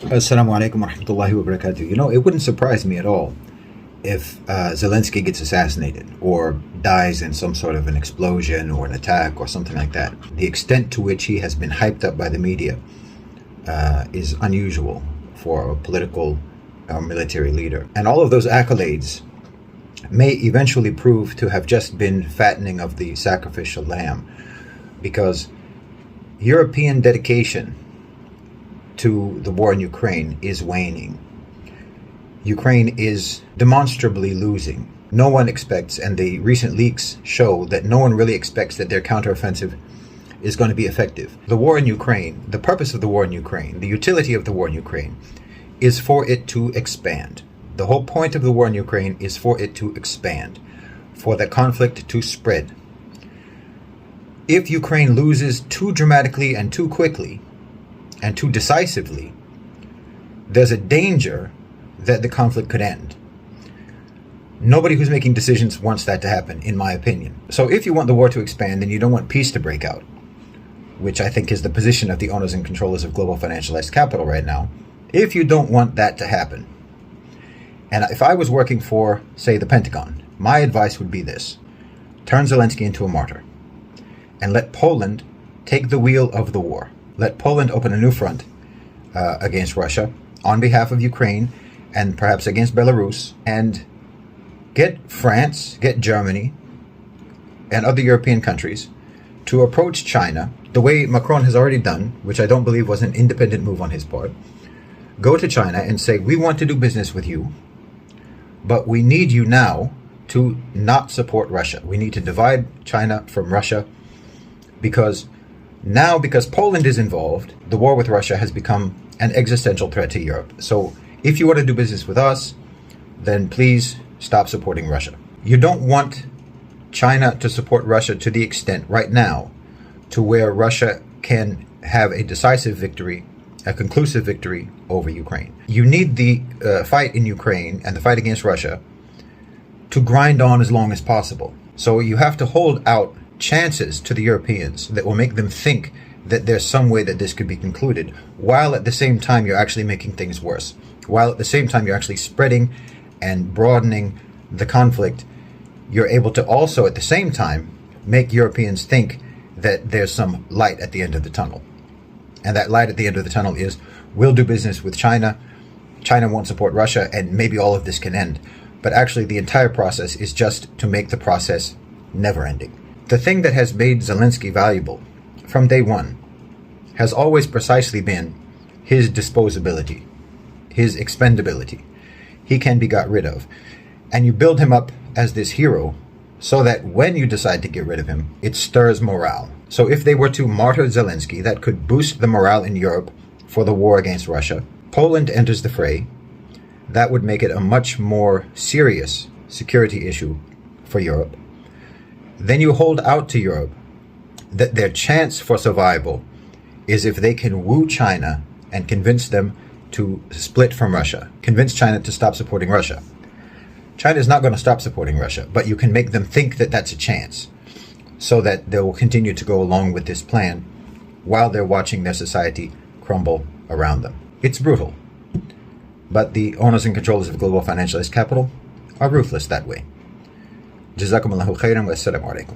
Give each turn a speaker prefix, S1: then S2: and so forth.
S1: Assalamu alaikum wa rahmatullahi wa barakatuh. It wouldn't surprise me at all if Zelensky gets assassinated or dies in some sort of an explosion or an attack or something like that. The extent to which he has been hyped up by the media is unusual for a political or military leader. And all of those accolades may eventually prove to have just been fattening of the sacrificial lamb, because European dedication to the war in Ukraine is waning. Ukraine is demonstrably losing. No one expects, and the recent leaks show that no one really expects that their counteroffensive is going to be effective. The war in Ukraine, the purpose of the war in Ukraine, the utility of the war in Ukraine is for it to expand. The whole point of the war in Ukraine is for it to expand, for the conflict to spread. If Ukraine loses too dramatically and too quickly and too decisively, there's a danger that the conflict could end. Nobody who's making decisions wants that to happen, in my opinion. So if you want the war to expand and you don't want peace to break out, which I think is the position of the owners and controllers of global financialized capital right now, if you don't want that to happen, and if I was working for, say, the Pentagon, my advice would be this: turn Zelensky into a martyr and let Poland take the wheel of the war. Let Poland open a new front against Russia on behalf of Ukraine and perhaps against Belarus, and get France, get Germany, and other European countries to approach China the way Macron has already done, which I don't believe was an independent move on his part. Go to China and say, we want to do business with you, but we need you now to not support Russia. We need to divide China from Russia, because Poland is involved, the war with Russia has become an existential threat to Europe. So if you want to do business with us, then please stop supporting Russia. You don't want China to support Russia to the extent right now to where Russia can have a decisive victory, a conclusive victory over Ukraine. You need the fight in Ukraine and the fight against Russia to grind on as long as possible. So you have to hold out chances to the Europeans that will make them think that there's some way that this could be concluded, while at the same time you're actually making things worse, while at the same time you're actually spreading and broadening the conflict. You're able to also at the same time make Europeans think that there's some light at the end of the tunnel. And that light at the end of the tunnel is, we'll do business with China, China won't support Russia, and maybe all of this can end. But actually the entire process is just to make the process never ending. The thing that has made Zelensky valuable from day one has always precisely been his disposability, his expendability. He can be got rid of. And you build him up as this hero so that when you decide to get rid of him, it stirs morale. So if they were to martyr Zelensky, that could boost the morale in Europe for the war against Russia. Poland enters the fray. That would make it a much more serious security issue for Europe. Then you hold out to Europe that their chance for survival is if they can woo China and convince them to split from Russia, convince China to stop supporting Russia. China is not going to stop supporting Russia, but you can make them think that that's a chance, so that they will continue to go along with this plan while they're watching their society crumble around them. It's brutal, but the owners and controllers of global financialized capital are ruthless that way. Jazakumullahu khairan wa assalamu alaikum.